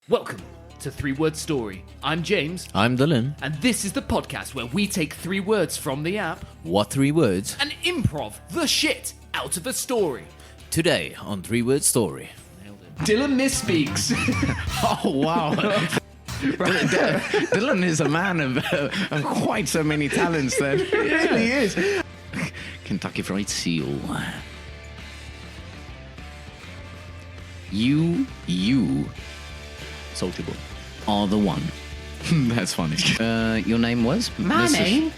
Welcome to 3-Word Story. I'm James. I'm Dylan. And this is the podcast where we take 3 words from the app What 3 words? and improv the shit out of a story. Today on 3-Word Story. Dylan misspeaks. Oh, wow. Dylan is a man of quite so many talents then. He really is. Kentucky Fried Seal. You, Salty Boy, are the one. That's funny. Your name was? My name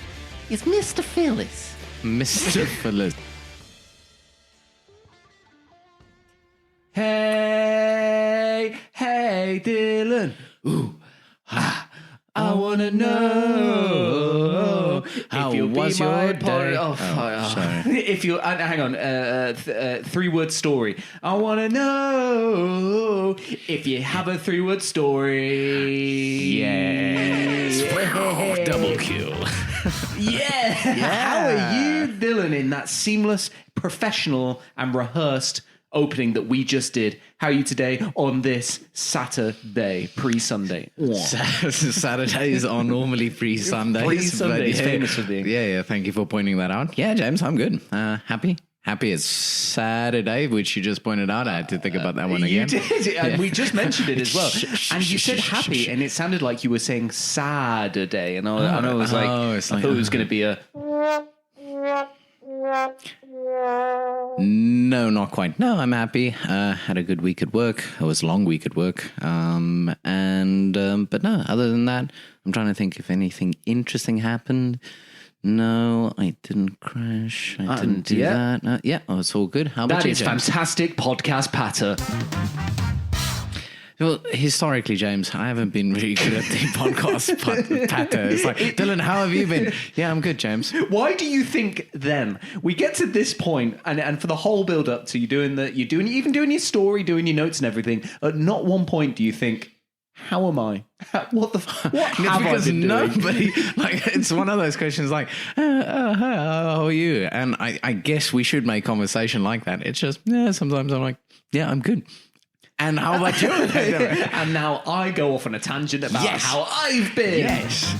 is Mr. Fillis. Mr. Fillis. Hey, Dylan. Ooh, I wanna know How if you'll was be my your part- day? Oh, sorry. If you hang on, 3-word story. I wanna know if you have a 3-word story. Yes. Double kill. Yeah. How are you, Dylan, in that seamless, professional, and rehearsed opening that we just did? How are you today on this Saturday, pre-Sunday? Saturdays are normally pre-Sundays. Pre-Sundays, but famous for being. Yeah, thank you for pointing that out. Yeah, James, I'm good. Happy it's Saturday, which you just pointed out. I had to think about that one again. You did, and we just mentioned it as well. And you said happy, and it sounded like you were saying Saturday, and I was like, I thought it was going to be a... No, not quite. No, I'm happy. Had a good week at work. It was a long week at work. But no, other than that, I'm trying to think if anything interesting happened. No, I didn't crash. I didn't do that. Yeah, it's all good. How about That you, is James? fantastic podcast patter. Well, historically, James, I haven't been really good at the podcast patter. It's like, Dylan, how have you been? Yeah, I'm good, James. Why do you think then we get to this point, and for the whole build up to you doing your story, doing your notes and everything, at not one point do you think, how am I? What have I been doing? Nobody, like, it's one of those questions like, how are you? And I guess we should make conversation like that. It's just, yeah, sometimes I'm like, yeah, I'm good. And how about you? And now I go off on a tangent about how I've been. Yes.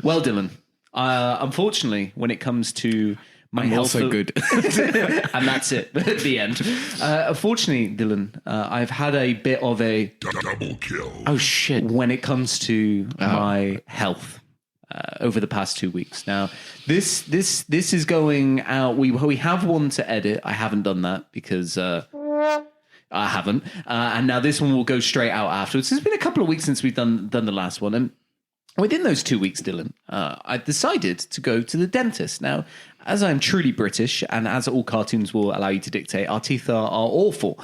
Well, Dylan, unfortunately, when it comes to my I'm health, also good. and that's it at the end. Unfortunately, Dylan, I've had a bit of a Double kill. Oh, shit. when it comes to my health. Over the past 2 weeks. Now, this is going out. We have one to edit. I haven't done that because I haven't. And now this one will go straight out afterwards. It's been a couple of weeks since we've done the last one. And within those 2 weeks, Dylan, I decided to go to the dentist. Now, as I'm truly British, and as all cartoons will allow you to dictate, our teeth are awful.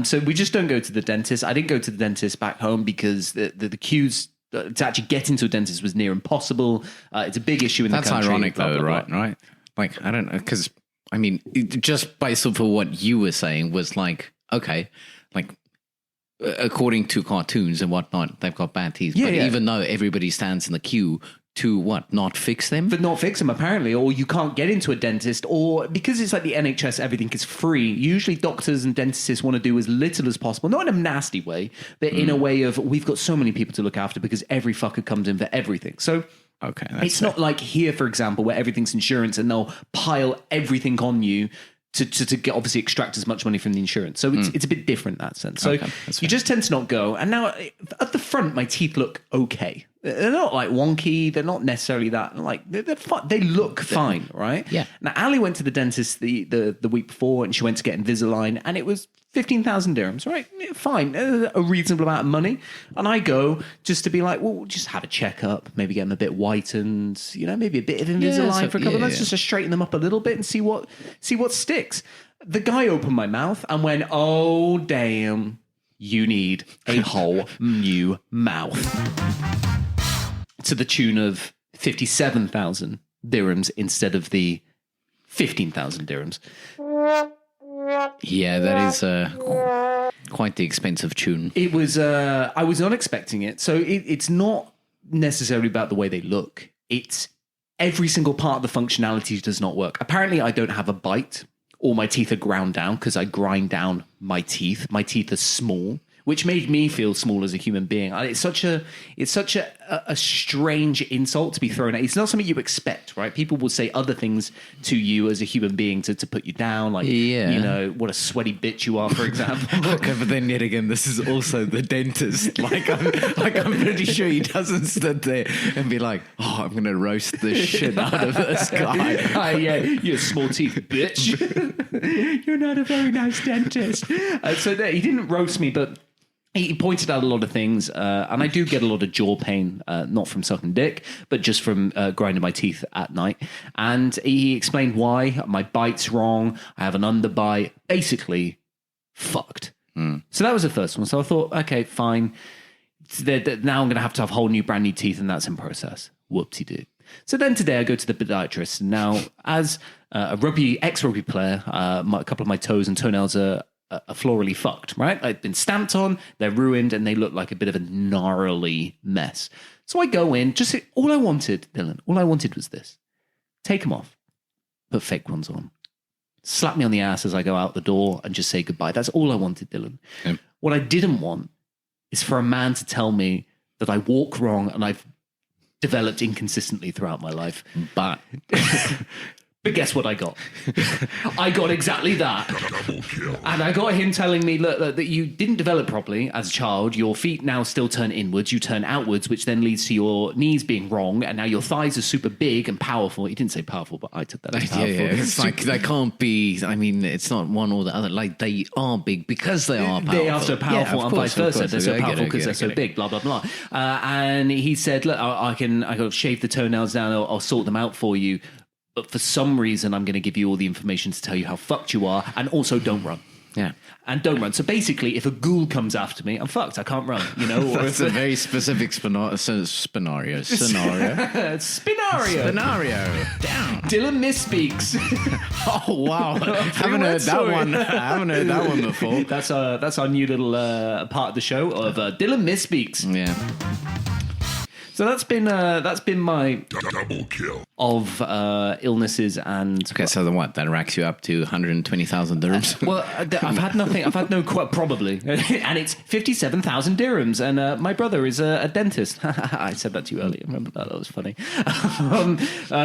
So we just don't go to the dentist. I didn't go to the dentist back home because the queues to actually get into a dentist was near impossible. It's a big issue in the country. That's ironic, blah, though, blah, blah. right? Like, I don't know, because, I mean, just based off of what you were saying was like, okay, like, according to cartoons and whatnot, they've got bad teeth. But even though everybody stands in the queue to what, not fix them? But not fix them, apparently, or you can't get into a dentist, or because it's like the NHS, everything is free. Usually doctors and dentists want to do as little as possible, not in a nasty way, but in a way of, we've got so many people to look after because every fucker comes in for everything. So Okay. it's not like here, for example, where everything's insurance and they'll pile everything on you to get, obviously extract as much money from the insurance. So it's a bit different in that sense. So you just tend to not go. And now at the front, my teeth look okay. They're not like wonky. They're not necessarily that like they look fine, right? Yeah. Now Ali went to the dentist the week before, and she went to get Invisalign, and it was 15,000 dirhams, right? Fine, a reasonable amount of money. And I go just to be like, well, just have a checkup, maybe get them a bit whitened, maybe a bit of Invisalign for a couple of months, just to straighten them up a little bit and see what sticks. The guy opened my mouth and went, oh damn, you need a whole new mouth. To the tune of 57,000 dirhams instead of the 15,000 dirhams. Yeah, that is quite the expensive tune. It was, I was not expecting it. So it's not necessarily about the way they look. It's every single part of the functionality does not work. Apparently I don't have a bite. All my teeth are ground down because I grind down my teeth. My teeth are small, which made me feel small as a human being. It's such a strange insult to be thrown at. It's not something you expect, right? People will say other things to you as a human being to put you down, like, you know, what a sweaty bitch you are, for example. Okay, but then yet again, this is also the dentist. I'm pretty sure he doesn't sit there and be like, "Oh, I'm going to roast the shit out of this guy." Yeah, you small teeth, bitch. You're not a very nice dentist. So he didn't roast me, but he pointed out a lot of things, and I do get a lot of jaw pain, not from sucking dick, but just from grinding my teeth at night. And he explained why. My bite's wrong. I have an underbite. Basically, fucked. So that was the first one. So I thought, okay, fine. Now I'm going to have whole new, brand new teeth, and that's in process. Whoopsie-doo. So then today I go to the podiatrist. And now, as a ex-rugby player, a couple of my toes and toenails are florally fucked, right? I've been stamped on, they're ruined, and they look like a bit of a gnarly mess. So I go in, all I wanted, Dylan, all I wanted was this. Take them off, put fake ones on, slap me on the ass as I go out the door, and just say goodbye. That's all I wanted, Dylan. Yep. What I didn't want is for a man to tell me that I walk wrong and I've developed inconsistently throughout my life. But guess what I got? I got exactly that. And I got him telling me, look, that you didn't develop properly as a child. Your feet now still turn inwards. You turn outwards, which then leads to your knees being wrong. And now your thighs are super big and powerful. He didn't say powerful, but I took that as powerful. Yeah. It's like they can't be, I mean, it's not one or the other. Like they are big because they are powerful. They are so powerful and vice versa. They're so powerful because they're so big, blah, blah, blah. And he said, look, I can shave the toenails down. I'll sort them out for you. But for some reason, I'm going to give you all the information to tell you how fucked you are. And also don't run. Yeah. And don't run. So basically, if a ghoul comes after me, I'm fucked. I can't run, you know? Or That's a very specific scenario. Scenario. Scenario. Down. Dylan misspeaks. Oh, wow. Haven't heard that one before. That's our new little part of the show of Dylan misspeaks. Yeah. So that's been my double kill of illnesses and. Okay, so then what? That racks you up to 120,000 dirhams. Well, I've had nothing. I've had no probably, and it's 57,000 dirhams. And my brother is a dentist. I said that to you earlier. Remember that? That was funny.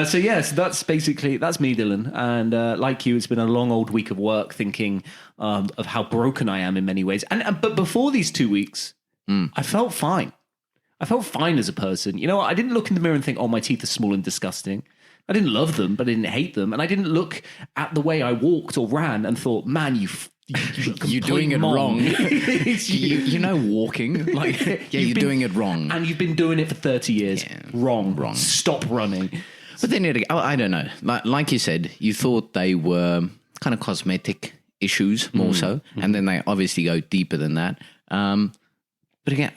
So yes, that's me, Dylan. And like you, it's been a long old week of work thinking of how broken I am in many ways. But before these 2 weeks, I felt fine. I felt fine as a person. You know, I didn't look in the mirror and think, oh, my teeth are small and disgusting. I didn't love them, but I didn't hate them. And I didn't look at the way I walked or ran and thought, man, you're doing it wrong. you know, walking. Like, you're doing it wrong. And you've been doing it for 30 years. Yeah. Wrong. Stop running. But then, I don't know. Like you said, you thought they were kind of cosmetic issues more so. Mm-hmm. And then they obviously go deeper than that. But again,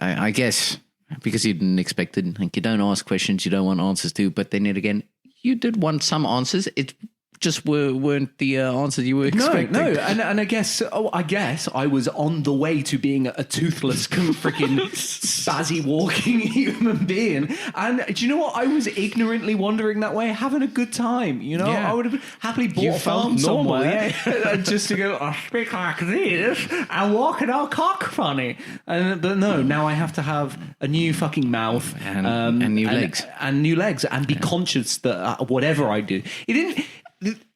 I guess because you didn't expect it, like you don't ask questions you don't want answers to, but then yet again, you did want some answers. It just weren't the answers you were expecting. No, and I guess I was on the way to being a toothless, freaking spazzy walking human being. And do you know what? I was ignorantly wandering that way, having a good time. You know, I would have happily bought a farm somewhere just to go, I speak like this and walk in our cock funny. But no, now I have to have a new fucking mouth and new legs and be conscious that whatever I do, it didn't.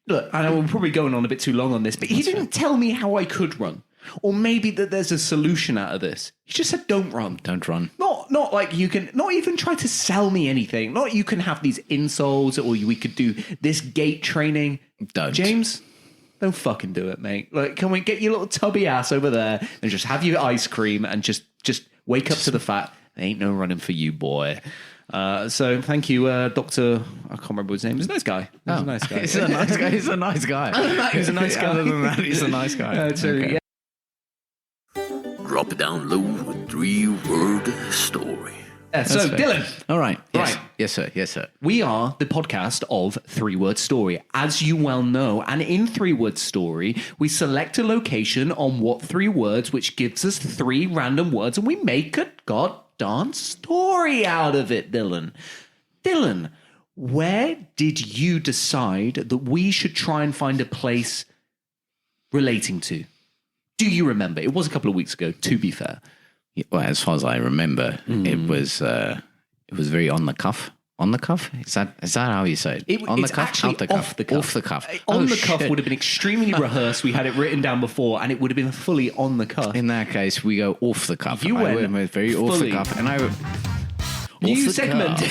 Look, I know we're probably going on a bit too long on this, but he didn't tell me how I could run. Or maybe that there's a solution out of this. He just said, don't run. Don't run. Not like you can, not even try to sell me anything. Not you can have these insoles or we could do this gait training. Don't. James, don't fucking do it, mate. Like, can we get your little tubby ass over there and just have your ice cream and just wake up to the fact there ain't no running for you, boy. So thank you, Doctor. I can't remember his name. He's a nice guy. He's a nice guy. He's a nice guy. He's a nice guy. He's a nice guy. Other than that, he's a nice guy. Okay. Drop it down low with 3-word story. Yeah, so fair. Dylan. All right. Yes. Right. Yes, sir. Yes, sir. We are the podcast of 3-word story, as you well know. And in 3-word story, we select a location on what 3 words, which gives us 3 random words, and we make a goddamn story out of it, Dylan. Dylan, where did you decide that we should try and find a place relating to? Do you remember? It was a couple of weeks ago, to be fair. Yeah, well, as far as I remember, it was very on the cuff. On the cuff? Is that how you say it? On the It's cuff? actually Out the cuff? off the cuff. Off the cuff. On the cuff would have been extremely rehearsed. We had it written down before, and it would have been fully on the cuff. In that case, we go off the cuff. You I went went very off the fully. cuff, and I New the segment.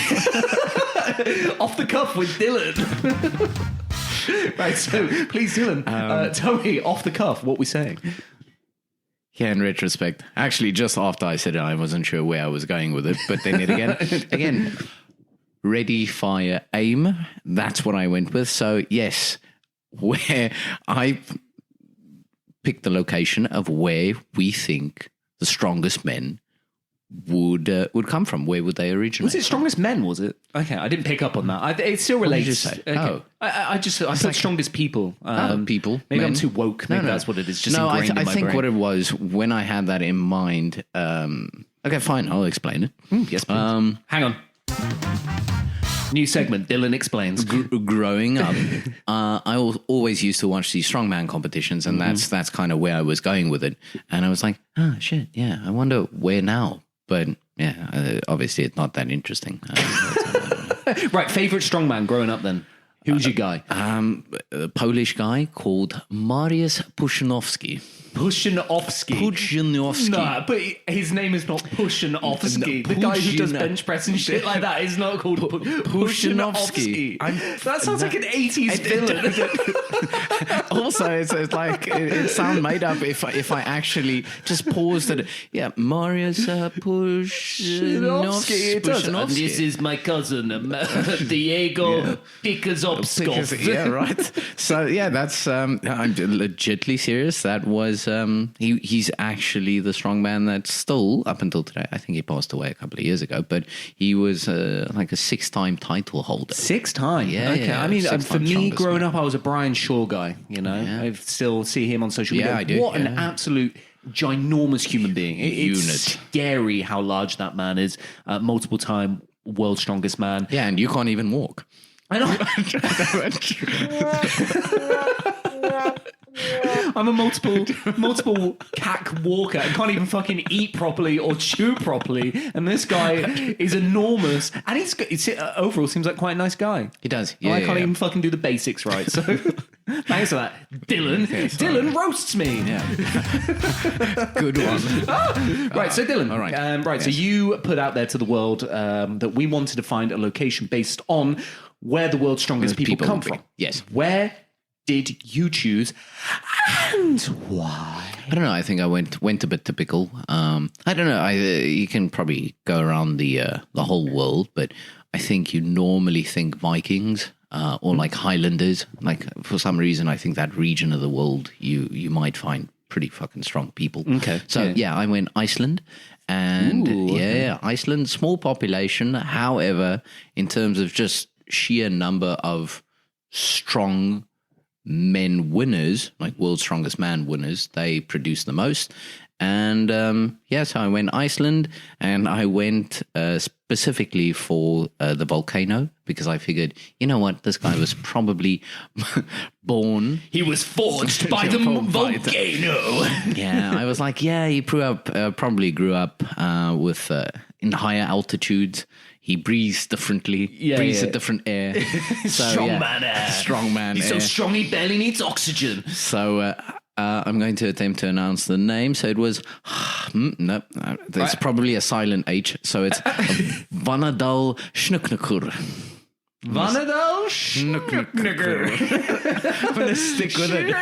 Off the cuff with Dylan. Right, so please, Dylan, tell me off the cuff what we're saying. Yeah, in retrospect, actually, just after I said it, I wasn't sure where I was going with it. But then again, ready, fire, aim. That's what I went with. So yes, where I picked the location of where we think the strongest men would come from. Where would they originate? Was it strongest men? Was it? Okay, I didn't pick up on that. It still relates. you say? Okay. Oh. I thought strongest people. People. Maybe I'm men. too woke. Maybe that's what it is. Just ingrained in my think brain. what it was when I had that in mind. Okay, fine. I'll explain it. Yes, please. Hang on. New segment. Dylan explains. Growing up, I always used to watch these strongman competitions, and that's kind of where I was going with it. And I was like, oh shit, yeah. I wonder where now. But yeah, obviously it's not that interesting. Right, favorite strongman growing up then. Who's your guy? A Polish guy called Mariusz Puszczynowski. Puszczynowski. No, but his name is not Puszczynowski. The guy who does bench press and shit like that is not called Puszczynowski. That sounds like an 80s villain. Also, it's like it sounds made up if I actually just paused it. Yeah, Mariusz Puszczynowski. It does. And this is my cousin, Diego Pikazopskov. Yeah, right. So yeah, that's I'm legitimately serious. That was he's actually the strongman that's still up until today. I think he passed away a couple of years ago, but he was like a 6-time title holder. 6-time? Yeah. Okay. Yeah, I mean, six for times me, strongest growing man. up, I was a Brian Shaw guy, you know? Yeah. I still see him on social media. Yeah, I do. What an Yeah. absolute ginormous human being. It's Unit. scary how large that man is. Multiple time world's strongest man. Yeah, and you can't even walk. I know. I'm a multiple cack walker and can't even fucking eat properly or chew properly. And this guy is enormous. And he's overall seems like quite a nice guy. He does. Yeah, I can't even fucking do the basics right. So thanks for that, Dylan. Dylan roasts me. Yeah. Good one. Right, so Dylan. all right. Right, so you put out there to the world that we wanted to find a location based on where the world's strongest people come from. Yes. Where did you choose and why? I don't know. I think I went a bit typical. I don't know. You can probably go around the whole world, but I think you normally think Vikings or like Highlanders. Like for some reason, I think that region of the world you might find pretty fucking strong people. Okay. So yeah, I went Iceland. And Iceland, small population. However, in terms of just sheer number of strong men winners, like world's strongest man winners, they produce the most. And so I went Iceland, and I went specifically for the volcano, because I figured, you know what, this guy was probably born. He was forged by the volcano. Yeah, I was like, yeah, he probably grew up with in higher altitudes. He breathes differently, breathes a different air. Strongman air. Strongman He's air. so strong he barely needs oxygen. So I'm going to attempt to announce the name. So it was, no, there's probably a silent H. So it's Vanadal Schnuknukur. Vanadal Schnuknukur. I'm going to stick with it.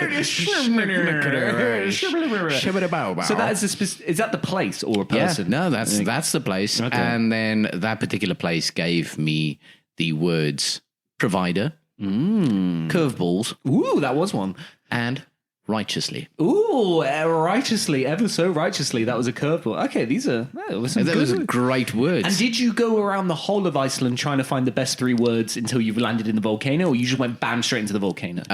So that is that the place or a person? Yeah, no, that's the place. Okay. And then that particular place gave me the words provider, curveballs, Ooh, that was one. and righteously. Ooh, righteously, ever so righteously. That was a curveball. Okay, these are some That good was ones. great words. And did you go around the whole of Iceland trying to find the best 3 words until you've landed in the volcano, or you just went bam straight into the volcano?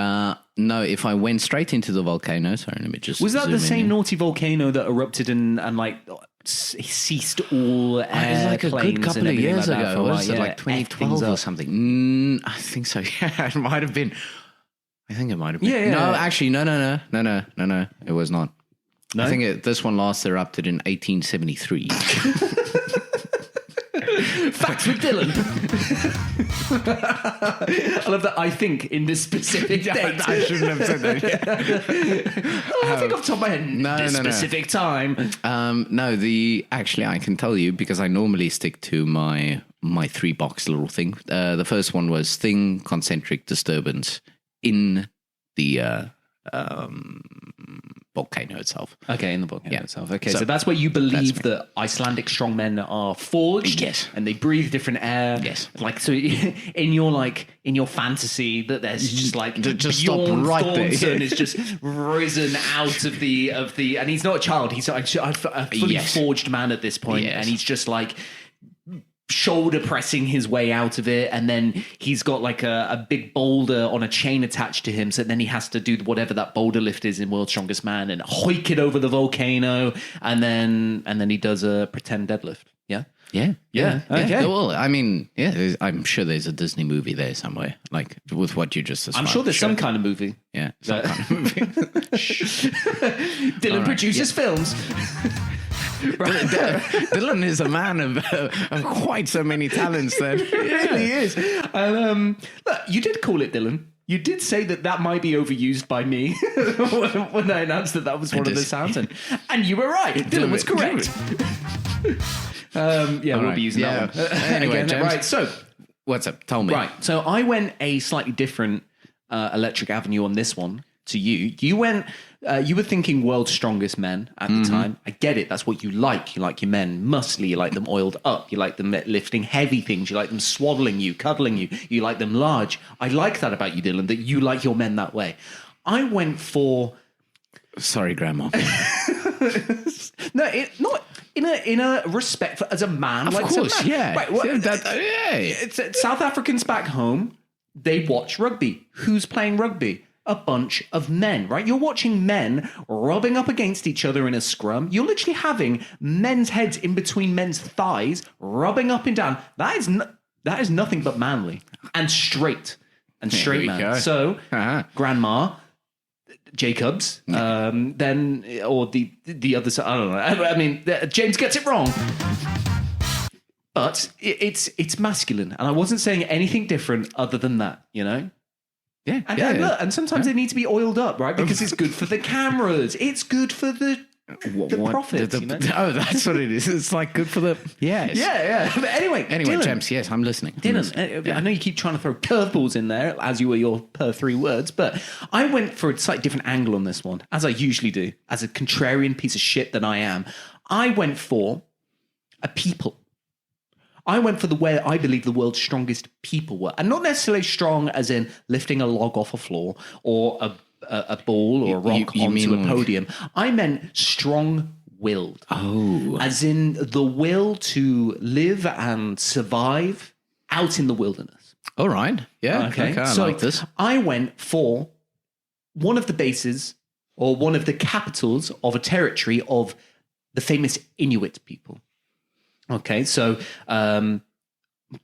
No, if I went straight into the volcano, sorry, let me just Was that zoom the in same here. naughty volcano that erupted and like ceased all It was like a good couple of years ago. Was it like 2012 or something? I think so. Yeah, it might have been. I think it might have been. Yeah. No, actually, no. It was not. I think this one last erupted in 1873. Facts with Dylan. I love that. I think in this specific date. I shouldn't have said that. Yeah. I think off the top of my head. Specific time. Actually, I can tell you because I normally stick to my 3-box little thing. The first one was thing, concentric disturbance in the volcano itself. Okay, in the volcano itself. Okay, so that's where you believe that Icelandic strongmen are forged. Yes. And they breathe different air. Yes. Like, so in your fantasy that there's just like just stop right there. Thornton is just risen out of the and he's not a child. He's a fully forged man at this point, and he's just like shoulder pressing his way out of it, and then he's got like a big boulder on a chain attached to him, so then he has to do whatever that boulder lift is in World's Strongest Man and hoik it over the volcano, and then he does a pretend deadlift. Okay. Well, I mean, I'm sure there's a Disney movie there somewhere, like with what you just described. I'm sure there's some kind of movie. Yeah, some kind of movie. Dylan produces films. Dylan is a man of quite so many talents. Then he really is. Look, you did call it Dylan. You did say that might be overused by me when I announced that was one of the sounds, and you were right. Dylan was correct. We'll be using that one. Anyway, again, James, right. So, what's up? Tell me. Right. So I went a slightly different electric avenue on this one to you. You went. You were thinking World's Strongest Men at the time. I get it. That's what you like. You like your men muscly. You like them oiled up. You like them lifting heavy things. You like them swaddling you, cuddling you. You like them large. I like that about you, Dylan, that you like your men that way. I went for... Sorry, Grandma. No, not in a respect for, as a man. Of course, yeah. Right, South Africans back home, they watch rugby. Who's playing rugby? A bunch of men, right? You're watching men rubbing up against each other in a scrum. You're literally having men's heads in between men's thighs, rubbing up and down. That is nothing but manly and straight man. Go. So, Grandma, Jacobs, then or the other side. I don't know. I mean, James gets it wrong. But it's masculine, and I wasn't saying anything different other than that, you know? Yeah, Look, and sometimes they need to be oiled up, right? Because it's good for the cameras. It's good for the profits. You know? Oh, that's what it is. It's like good for the... Yes. Yeah. But anyway, Dylan, James, yes, I'm listening. Dylan, I know you keep trying to throw curveballs in there, as you were your per 3 words, but I went for a slightly different angle on this one, as I usually do, as a contrarian piece of shit that I am. I went for a people. I went for the way I believe the world's strongest people were. And not necessarily strong as in lifting a log off a floor or a ball or a rock onto a podium. I meant strong-willed. Oh. As in the will to live and survive out in the wilderness. All right. Yeah. Okay. I So like this. I went for one of the bases or one of the capitals of a territory of the famous Inuit people. Okay, so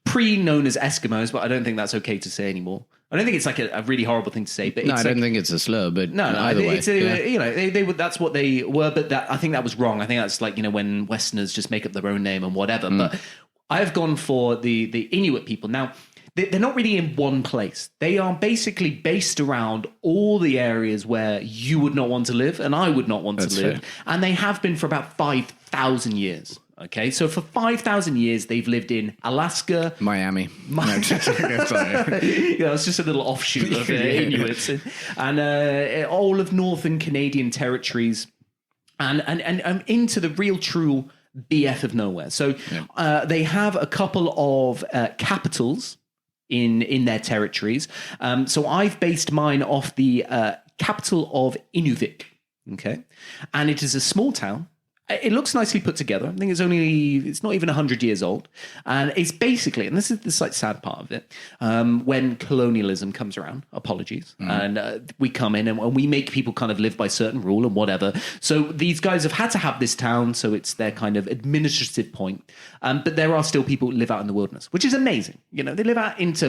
pre-known as Eskimos, but I don't think that's okay to say anymore. I don't think it's like a really horrible thing to say. But I don't think it's a slur, but no, either way. It's you know, they would, that's what they were, but I think that was wrong. I think that's like, you know, when Westerners just make up their own name and whatever. But I've gone for the Inuit people. Now, they're not really in one place. They are basically based around all the areas where you would not want to live and I would not want to live. Fair. And they have been for about 5,000 years. Okay, so for 5,000 years, they've lived in Alaska. Miami. No, sorry. Yeah, it's just a little offshoot of Inuits. And all of northern Canadian territories and into the real true BF of nowhere. So they have a couple of capitals in their territories. So I've based mine off the capital of Inuvik. Okay, and it is a small town. It looks nicely put together. I think it's not even 100 years old. And it's basically, and this is the like sad part of it, when colonialism comes around, apologies, and we come in and we make people kind of live by certain rule and whatever. So these guys have had to have this town, so it's their kind of administrative point. But there are still people who live out in the wilderness, which is amazing. You know, they live out into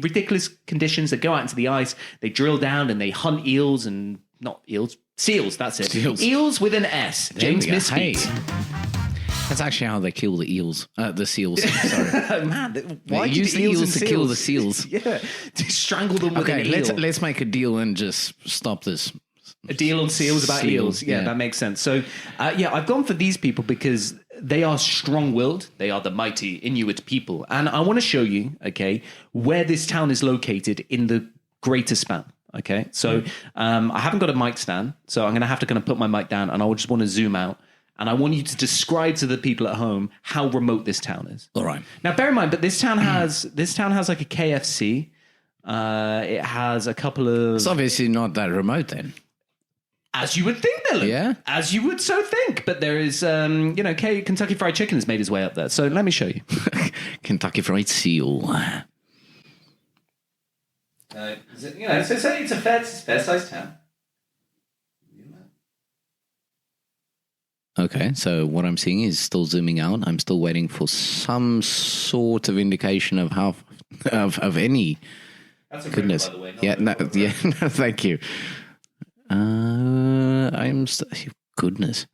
ridiculous conditions. They go out into the ice, they drill down and they hunt eels and not eels, seals. That's it. Seals. Eels with an S. James Misspeak. That's actually how they kill the eels. The seals. Sorry. Man, why They use the eels to kill the seals. Yeah, to strangle them with an Okay, eel. let's make a deal and just stop this. A deal on seals about eels. Yeah, that makes sense. So, I've gone for these people because they are strong-willed. They are the mighty Inuit people. And I want to show you, okay, where this town is located in the greater span. Okay, so I haven't got a mic stand, so I'm going to have to kind of put my mic down, and I just want to zoom out. And I want you to describe to the people at home how remote this town is. All right. Now, bear in mind, but this town has like a KFC. It has a couple of... It's obviously not that remote then. As you would think, Dylan. Yeah. As you would so think. But there is, Kentucky Fried Chicken has made his way up there. So let me show you. Kentucky Fried Seal. It's a fair-sized town. Okay, so what I'm seeing is still zooming out. I'm still waiting for some sort of indication of how of any That's a goodness. river, by the way. No, thank you. Goodness.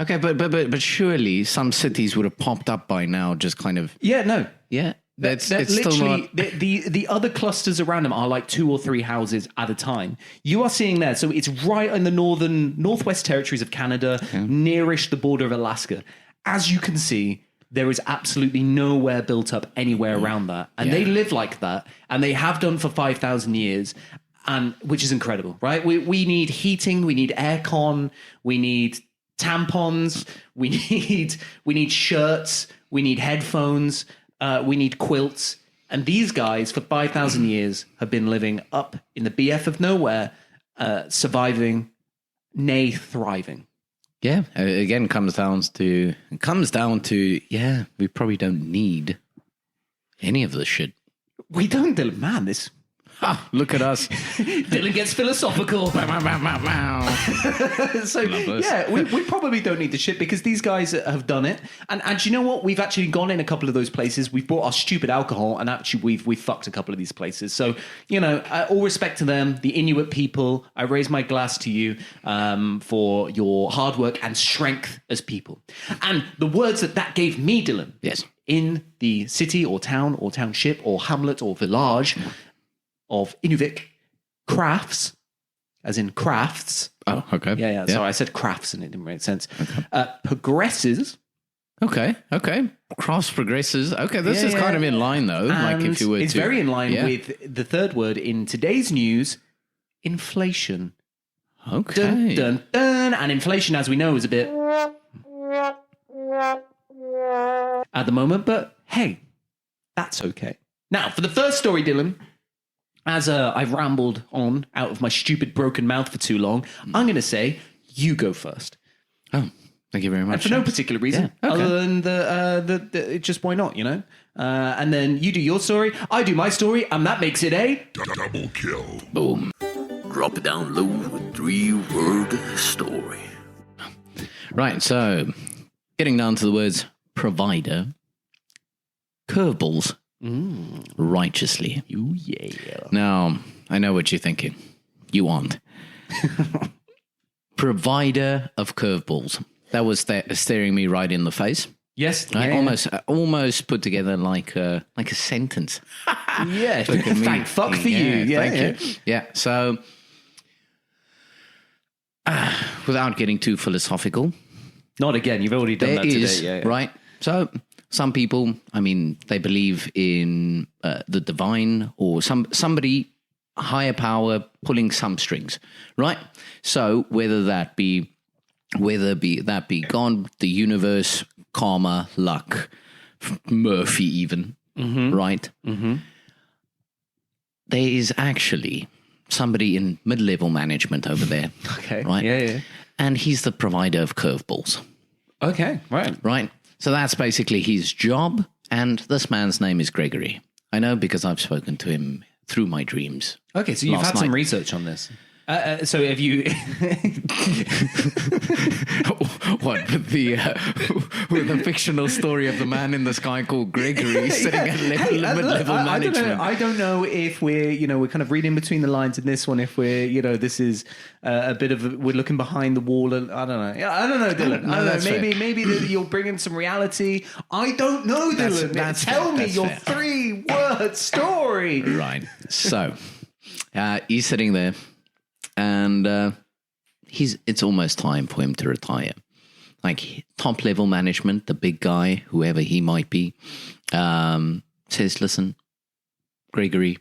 Okay, but surely some cities would have popped up by now. Just kind of Yeah. It's literally, still not. The other clusters around them are like 2 or 3 houses at a time. You are seeing there, so it's right in the northwest territories of Canada, nearish the border of Alaska. As you can see, there is absolutely nowhere built up anywhere around that, and they live like that, and they have done for 5,000 years, and which is incredible, right? We need heating, we need aircon, we need tampons, we need shirts, we need headphones. We need quilts. And these guys, for 5,000 years, have been living up in the BF of nowhere, surviving, nay, thriving. Yeah, again, comes down to, we probably don't need any of this shit. We don't, Dylan. Man, this... Look at us. Dylan gets philosophical. So, we probably don't need the shit because these guys have done it. And you know what? We've actually gone in a couple of those places. We've bought our stupid alcohol and actually we've fucked a couple of these places. So, all respect to them, the Inuit people. I raise my glass to you for your hard work and strength as people. And the words that gave me, Dylan. Yes. In the city or town or township or hamlet or village of Inuvik, crafts, as in crafts. Oh, okay. Yeah. Sorry, I said crafts and it didn't make sense. Okay. Progresses. Okay. Crafts progresses. Okay, this is kind of in line though. And like if you were it's very in line with the third word in today's news, inflation. Okay. Dun, dun, dun. And inflation, as we know, is a bit at the moment, but hey, that's okay. Now, for the first story, Dylan, as I've rambled on out of my stupid broken mouth for too long, I'm going to say you go first. Oh, thank you very much. And for no particular reason, other than the just why not, and then you do your story, I do my story, and that makes it a Double kill. Boom. Drop it down low with 3-word story. Right, so getting down to the words provider, curveballs, righteously. Ooh, yeah. Now, I know what you're thinking. You aren't. Provider of curveballs. That was staring me right in the face. Yes. Right? Yeah. Almost put together like a sentence. Yeah. Look at me. Thank fuck for you. Yeah. Thank you. Yeah. So, without getting too philosophical, Not again. You've already done there that today. is, Yeah. right? So, some people, they believe in the divine or somebody higher power pulling some strings, right? So whether that be God, the universe, karma, luck, Murphy, even, right? Mm-hmm. There is actually somebody in mid-level management over there, Okay. right? Yeah. And he's the provider of curveballs, Okay. Right. right? So that's basically his job, and this man's name is Gregory. I know because I've spoken to him through my dreams. Okay. So you've last had some night. research on this. So have you? What with the fictional story of the man in the sky called Gregory sitting at mid-level management? I don't know if we're kind of reading between the lines in this one. If this is a bit of we're looking behind the wall. And I don't know. I don't know, Dylan. No, I don't know. that's Maybe you'll bring in some reality. I don't know, Dylan. Tell me your 3-word story. Right. So he's sitting there, and it's almost time for him to retire. Like top level management, the big guy, whoever he might be, says, "Listen, Gregory."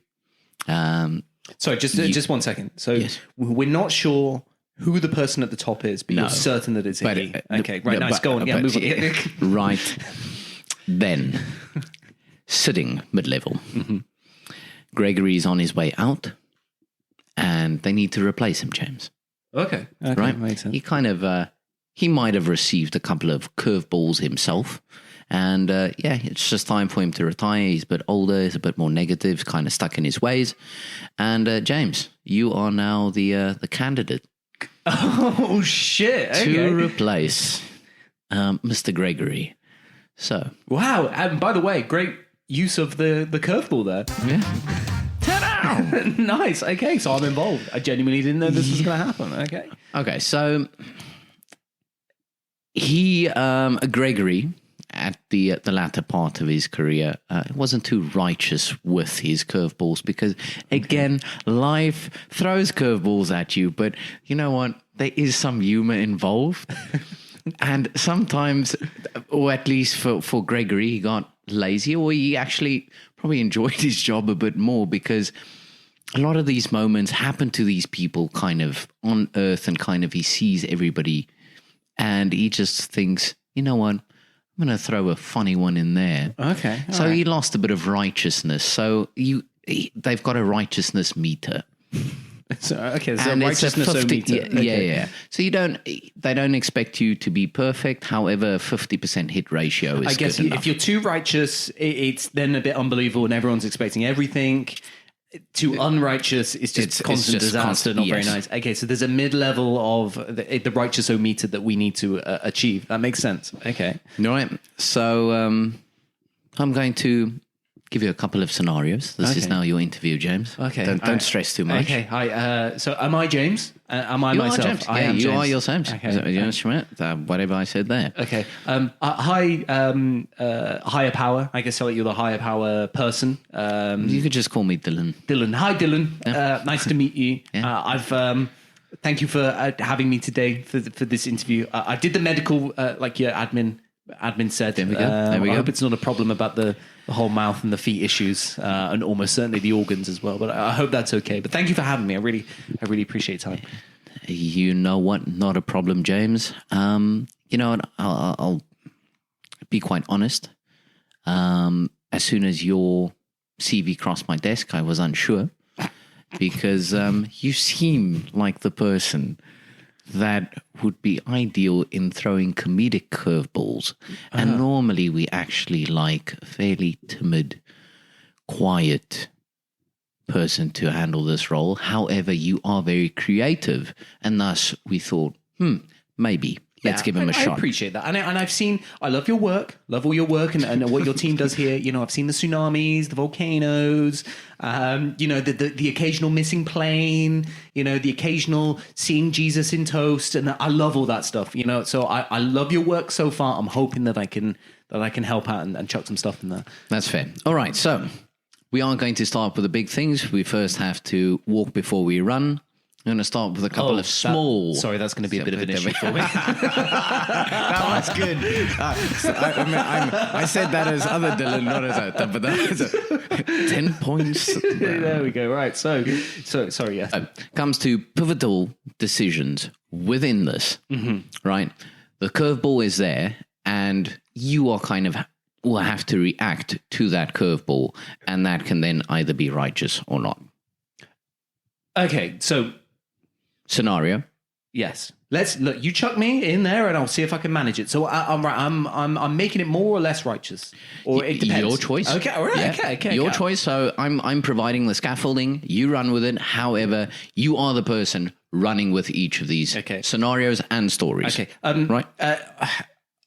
Sorry, just 1 second. So Yes. we're not sure who the person at the top is, but No. you're certain that it's But, he. Okay, right, nice. Go on. Yeah, but- move on. Right. Then, sitting mid-level, Gregory's on his way out, and they need to replace him, James. Okay, Right? makes sense. He kind of, he might have received a couple of curveballs himself. And it's just time for him to retire. He's a bit older, he's a bit more negative, kind of stuck in his ways. And James, you are now the candidate Oh shit! to Okay. replace Mr. Gregory. So, Wow, and by the way, great use of the curveball there. yeah. Nice. Okay, so I'm involved. I genuinely didn't know this was going to happen. Okay. Okay, so Gregory, at the latter part of his career, wasn't too righteous with his curveballs because, again, life throws curveballs at you. But you know what? There is some humor involved. And sometimes, or at least for Gregory, he got lazy, or he actually probably enjoyed his job a bit more because a lot of these moments happen to these people kind of on Earth, and kind of he sees everybody and he just thinks, you know what, I'm going to throw a funny one in there. Okay. So he lost a bit of righteousness. So they've got a righteousness meter. So And it's a righteousness 50 meter. Okay. Yeah. So they don't expect you to be perfect. However, 50% hit ratio is I guess good enough. if you're too righteous, it's then a bit unbelievable, and everyone's expecting everything. Too unrighteous is just It's constant just disaster, constant, not yes. very nice. Okay, so there's a mid-level of the righteous-o-meter that we need to achieve. That makes sense. Okay. All right. So I'm going to give you a couple of scenarios. This is Okay. now your interview, James. Okay. Don't stress too much. Okay, hi. So am I James? Am I You myself? are James. I Yeah, am you James. are your James. Okay. You instrument, whatever I said there. Okay. Higher power. I guess you're the higher power person. You could just call me Dylan. Dylan. Hi, Dylan. Nice to meet you. Yeah. Thank you for having me today for this interview. I did the medical, like your admin said. There we go. There we I go. hope it's not a problem about the whole mouth and the feet issues, and almost certainly the organs as well. But I hope that's okay. But thank you for having me. I really appreciate your time. You know what? Not a problem, James. You know what? I'll be quite honest. As soon as your CV crossed my desk, I was unsure because you seem like the person that would be ideal in throwing comedic curveballs. And normally we actually like a fairly timid, quiet person to handle this role. However, you are very creative, and thus we thought, maybe let's give him a shot. I appreciate that, and I love your work, love all your work, and what your team does here. You know, I've seen the tsunamis, the volcanoes, the occasional missing plane, the occasional seeing Jesus in toast, and I love all that stuff. So I love your work so far. I'm hoping that I can help out and chuck some stuff in there. That's fair. All right, so we are going to start with the big things. We first have to walk before we run. I'm going to start with a couple of small... Sorry, that's going to be a bit of an issue for me. That was good. I said that as other Dylan, not as a... But that is 10 points. There we go. Right. So sorry. Yeah. Comes to pivotal decisions within this, right? The curveball is there, and you are kind of... will have to react to that curveball, and that can then either be righteous or not. Okay. So... Scenario. Yes. Let's look. You chuck me in there, and I'll see if I can manage it. So I'm making it more or less righteous, or it depends. Your choice. Okay. All right. Yeah. Okay. Your choice. So I'm providing the scaffolding. You run with it. However, you are the person running with each of these scenarios and stories. Okay. Right.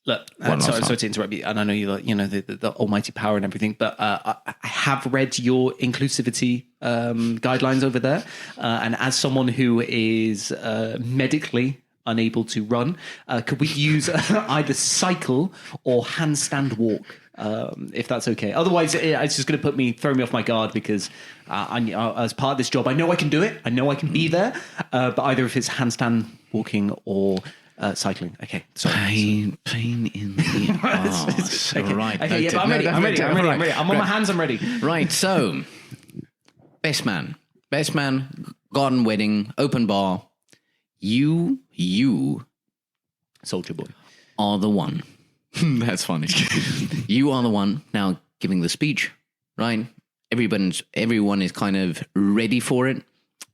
Look, sorry to interrupt you, and I know you like the almighty power and everything, but I have read your inclusivity guidelines over there, and as someone who is medically unable to run, could we use either cycle or handstand walk? If that's okay. Otherwise, it's just going to throw me off my guard because as part of this job, I know I can do it. I know I can be there. But either if it's handstand walking or cycling. Okay, sorry. Pain in the arse. Okay. Right. Okay, yeah, but I'm ready. I'm ready. I'm on my hands. I'm ready. Right. So, best man, garden wedding, open bar. You, Soldier boy, are the one. That's funny. You are the one now giving the speech, right? Everyone is kind of ready for it,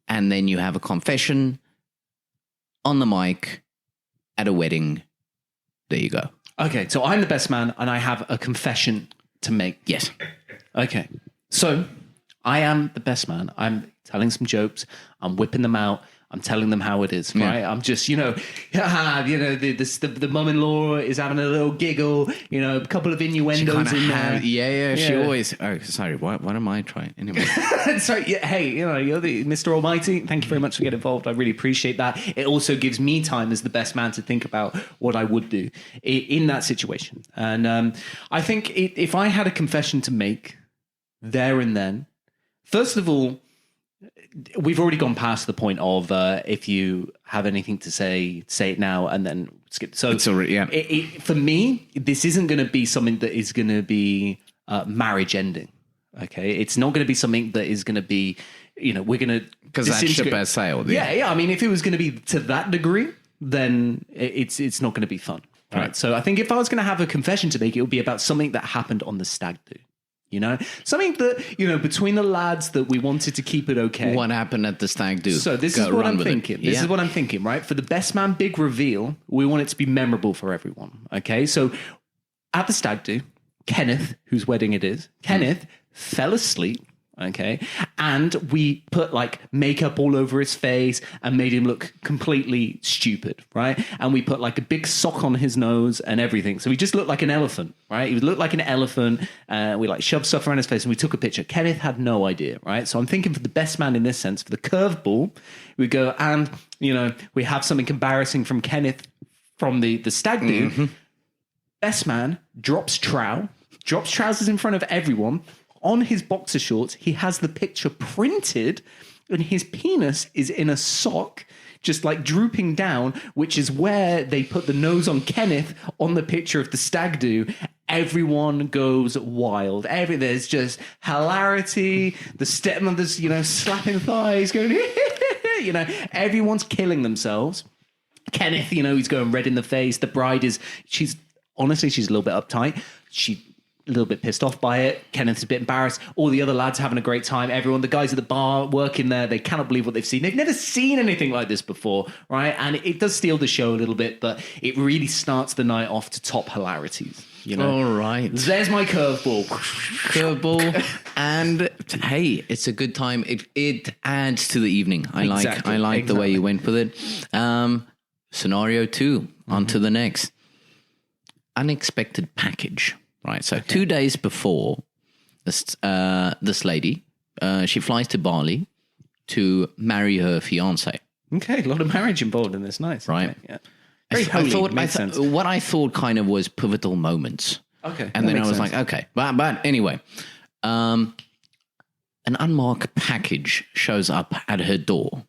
and then you have a confession on the mic at a wedding. There you go. Okay, so I'm the best man, and I have a confession to make. Yes. Okay, so I am the best man. I'm telling some jokes. I'm whipping them out. I'm telling them how it is, right? I'm just, the mum-in-law is having a little giggle, a couple of innuendos in there. Yeah. She always. Oh, sorry. What am I trying? Anyway. Sorry. Yeah, hey, you're the Mr. Almighty. Thank you very much for getting involved. I really appreciate that. It also gives me time as the best man to think about what I would do in that situation. And I think if I had a confession to make there and then, first of all, we've already gone past the point of if you have anything to say it now and then skip. So it's already, for me, this isn't going to be something that is going to be marriage ending. Okay, it's not going to be something that is going to be, we're going to because that ship has sailed. Yeah. I mean, if it was going to be to that degree, then it's not going to be fun. Right. So I think if I was going to have a confession to make, it would be about something that happened on the stag do. Something that, between the lads that we wanted to keep it okay. What happened at the stag do? So this is what I'm thinking. This is what I'm thinking, right? For the best man big reveal, we want it to be memorable for everyone. Okay. So at the stag do, Kenneth, whose wedding it is, Kenneth fell asleep. Okay. And we put makeup all over his face and made him look completely stupid. Right. And we put a big sock on his nose and everything. So he just looked like an elephant. Right. He would look like an elephant. We shoved stuff around his face and we took a picture. Kenneth had no idea. Right. So I'm thinking for the best man in this sense, for the curveball, we go and, we have something embarrassing from Kenneth from the stag do. Mm-hmm. Best man drops trousers in front of everyone. On his boxer shorts, he has the picture printed and his penis is in a sock, just drooping down, which is where they put the nose on Kenneth on the picture of the stag do. Everyone goes wild. There's just hilarity. The stepmother's, slapping thighs, going, everyone's killing themselves. Kenneth, he's going red in the face. The bride she's a little bit uptight. She's a little bit pissed off by it. Kenneth's a bit embarrassed. All the other lads having a great time. Everyone, the guys at the bar working there, they cannot believe what they've seen. They've never seen anything like this before, right? And it does steal the show a little bit, but it really starts the night off to top hilarities. All right. There's my curveball. And hey, it's a good time. It adds to the evening. I like the way you went with it. Scenario 2, on to the next. Unexpected package. Right, so 2 days before this lady, she flies to Bali to marry her fiance. Okay, a lot of marriage involved in this. Nice, right? Okay, yeah. Very holy. What I thought kind of was pivotal moments. Okay, and then I was like, okay, but anyway, an unmarked package shows up at her door.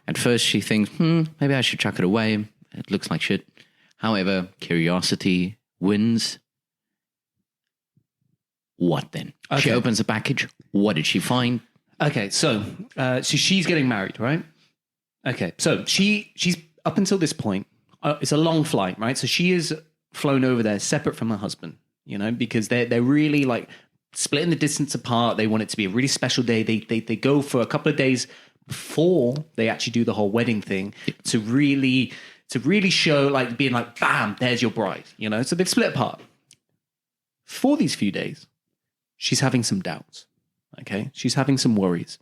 At first, she thinks, maybe I should chuck it away. It looks like shit. However, curiosity wins. What then? Okay. She opens the package. What did she find? Okay, so she's getting married, right? Okay, so she's up until this point. It's a long flight, right? So she is flown over there separate from her husband, because they're really splitting the distance apart. They want it to be a really special day. They go for a couple of days before they actually do the whole wedding thing to really show, like, being like, bam, there's your bride, you know? So they've split apart. For these few days, she's having some doubts, okay? She's having some worries.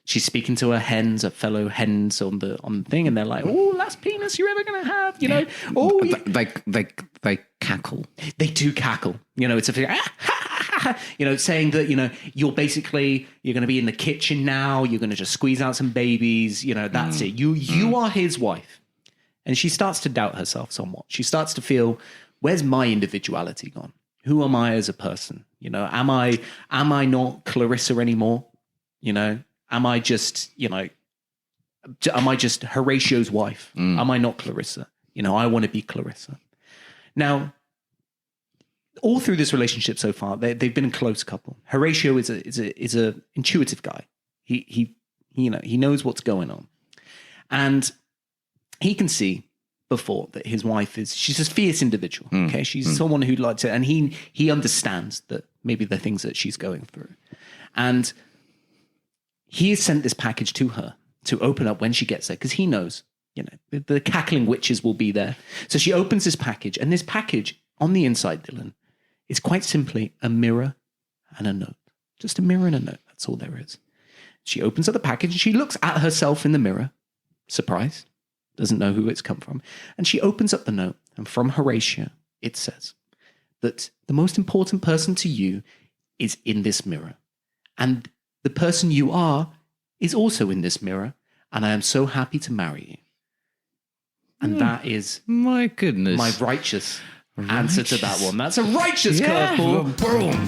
She's speaking to her hens, her fellow hens on the thing, and they're like, "Oh, last penis you're ever gonna have," you know. Oh, they cackle. They do cackle. You know, it's a you know, saying that, you know, you're going to be in the kitchen now. You're going to just squeeze out some babies. You know, that's it. You are his wife, and she starts to doubt herself somewhat. She starts to feel, where's my individuality gone? Who am I as a person? You know, am I not Clarissa anymore? You know. Am I just Horatio's wife? Am I not Clarissa? You know, I want to be Clarissa. Now, all through this relationship so far, they've been a close couple. Horatio is a intuitive guy. He knows what's going on, and he can see before that his wife she's a fierce individual. Okay, she's someone who likes it, and he understands that maybe the things that she's going through, and he has sent this package to her to open up when she gets there, because he knows, you know, the cackling witches will be there. So she opens this package, and this package on the inside, Dylan, is quite simply a mirror and a note. Just a mirror and a note. That's all there is. She opens up the package and she looks at herself in the mirror, surprised, doesn't know who it's come from. And she opens up the note, and from Horatio, it says that the most important person to you is in this mirror. And the person you are is also in this mirror, and I am so happy to marry you. And that is my goodness, my righteous answer to that one. That's a righteous curveball. Boom.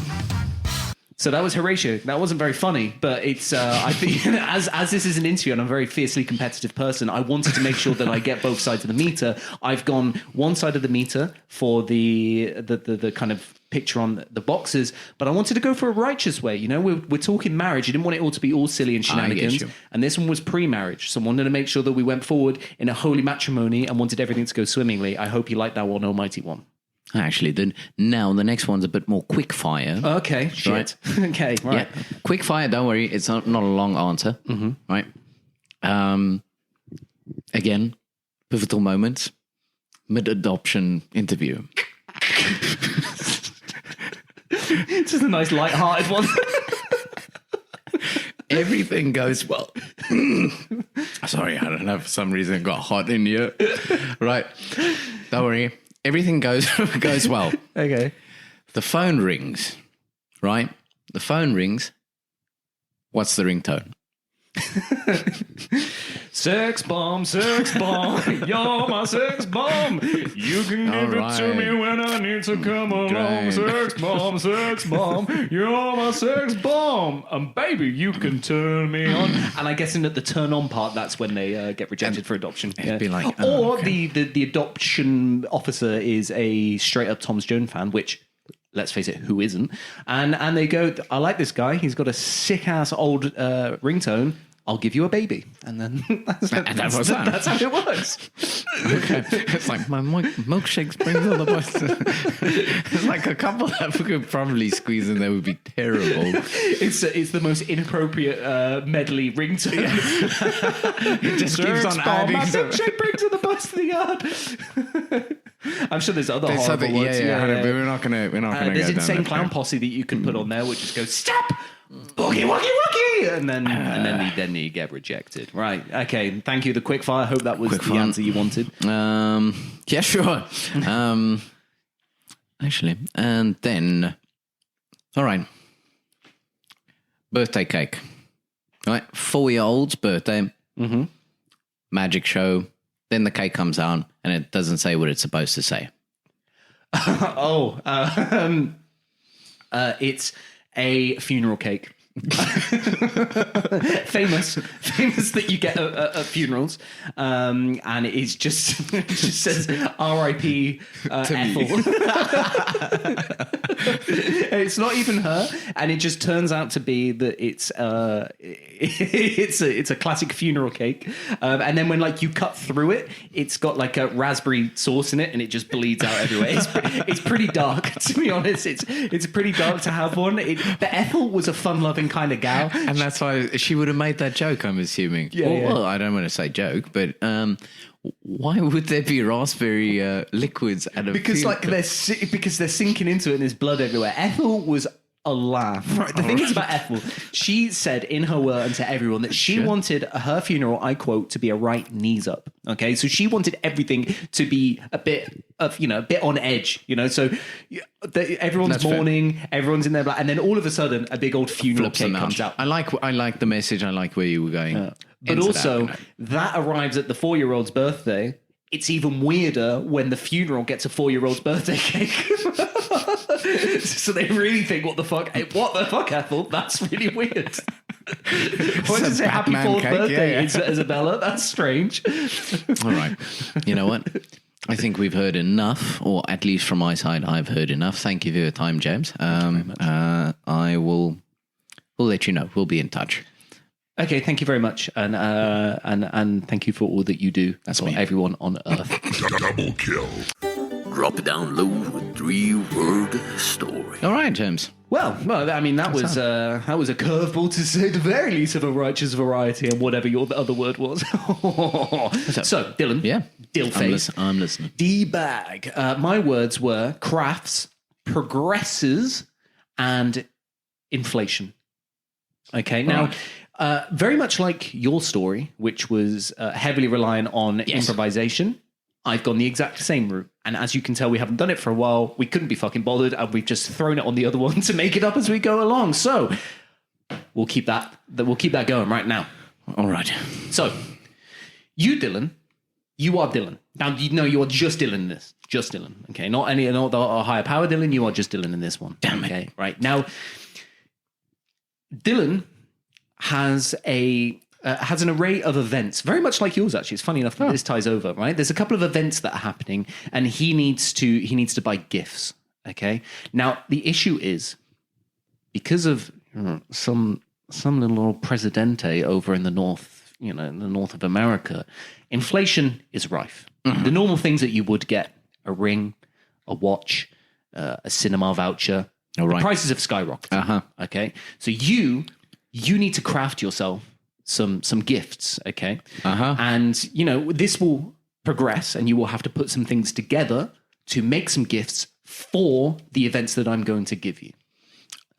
So that was Horatio. That wasn't very funny, but it's, I think, as this is an interview and I'm a very fiercely competitive person, I wanted to make sure that I get both sides of the meter. I've gone one side of the meter for the kind of picture on the boxes, but I wanted to go for a righteous way. You know, we're talking marriage. You didn't want it all to be all silly and shenanigans. And this one was pre-marriage. So I wanted to make sure that we went forward in a holy matrimony and wanted everything to go swimmingly. I hope you like that one, almighty one. Actually, the next one's a bit more quick fire. Okay, shit. Right? Okay, right. Yeah. Quick fire, don't worry. It's not a long answer, right? Again, pivotal moments, mid-adoption interview. It's just a nice light-hearted one. Everything goes well. Sorry, I don't know, for some reason it got hot in here. Right, don't worry. Everything goes well. Okay. The phone rings, right? The phone rings. What's the ringtone? Sex bomb, you're my sex bomb. You can give it to me when I need to come along. Sex bomb, you're my sex bomb. And baby, you can turn me on. And I guess in the turn on part, that's when they get rejected for adoption. It'd be like, or the adoption officer is a straight up Thomas Jones fan, which, let's face it, who isn't? And they go, I like this guy. He's got a sick ass old ringtone. I'll give you a baby. And then that's how it works. Okay. It's like my milkshakes brings all the boys. It's like a couple that we could probably squeeze in there would be terrible. It's the most inappropriate medley ringtone. It just keeps on adding. My milkshake brings all the boys to the yard. I'm sure there's other horrible ones. Yeah. We're not gonna go down. There's insane clown posse that you can put on there, which just goes stop, boogie woogie woogie, and then you get rejected. Right? Okay. Thank you. The quick fire. I hope that was the answer you wanted. Yeah, sure. Actually, and then, all right. Birthday cake. All right, 4-year-old's birthday. Mm-hmm. Magic show. Then the cake comes out and it doesn't say what it's supposed to say. It's a funeral cake. famous that you get at funerals, and it just says R.I.P. Ethel. It's not even her, and it just turns out to be that it's a classic funeral cake, and then when you cut through it, it's got like a raspberry sauce in it, and it just bleeds out everywhere. It's pretty dark, to be honest. It's pretty dark to have one. The Ethel was a fun-loving boring kind of gal. And that's why she would have made that joke, I'm assuming. Well, I don't want to say joke, but why would there be raspberry liquids at a Because field? because they're sinking into it and there's blood everywhere. Ethel was a laugh. Right. The thing is about Ethel, she said in her will and to everyone that she wanted her funeral, I quote, to be a right knees up. Okay, so she wanted everything to be a bit on edge. So everyone's mourning, everyone's in their black, and then all of a sudden a big old funeral cake comes out. I like the message. I like where you were going. Yeah. But also that arrives at the 4-year-old's birthday. It's even weirder when the funeral gets a 4-year-old's birthday cake. So they really think, what the fuck, Ethel? That's really weird. Why does it say happy 4th birthday, Isabella? That's strange. All right. You know what? I think we've heard enough, or at least from my side, I've heard enough. Thank you for your time, James. We'll let you know. We'll be in touch. Okay, thank you very much, and thank you for all that you do for everyone on Earth. Double kill. Drop it down low with 3-word story. All right, James. Well, I mean that was a curveball to say the very least of a righteous variety, and whatever your other word was. So, Dylan, Dillface, I'm listening. D-bag. My words were crafts, progresses, and inflation. Okay, now. Very much like your story, which was heavily reliant on improvisation, I've gone the exact same route. And as you can tell, we haven't done it for a while. We couldn't be fucking bothered, and we've just thrown it on the other one to make it up as we go along. So we'll keep that going right now. All right. So you, Dylan, you are Dylan. Now you know you are just Dylan in this. Just Dylan. Okay, not the higher power Dylan. You are just Dylan in this one. Damn it. Okay, right now, Dylan has an array of events, very much like yours. Actually, it's funny enough that this ties over. Right, there's a couple of events that are happening, and he needs to buy gifts. Okay, now the issue is because of some little presidente over in the north, in the north of America, inflation is rife. Mm-hmm. The normal things that you would get: a ring, a watch, a cinema voucher. The prices have skyrocketed. Okay, so you need to craft yourself some gifts, okay? And, this will progress, and you will have to put some things together to make some gifts for the events that I'm going to give you.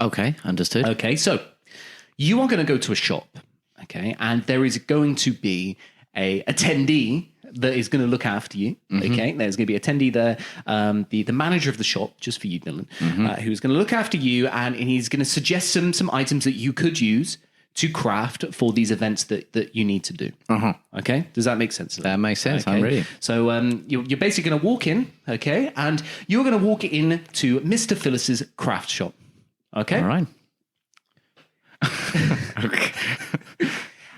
Okay, understood. Okay, so you are going to go to a shop, okay? And there is going to be a attendee that is going to look after you, okay? There's going to be an attendee there, the manager of the shop, just for you, Dylan, who's going to look after you, and he's going to suggest some items that you could use to craft for these events that you need to do. Okay? Does that make sense? That makes sense. Okay. I'm ready. So you're basically going to walk in, okay? And you're going to walk in to Mr. Fillis's craft shop, okay? All right. Okay.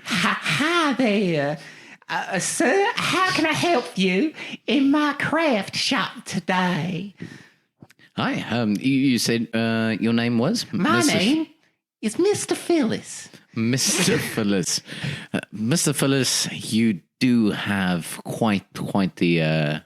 Hi there. Sir, how can I help you in my craft shop today? Hi. You said your name was? My name is Mr. Fillis. Mr. Fillis. Mr. Fillis, you do have quite the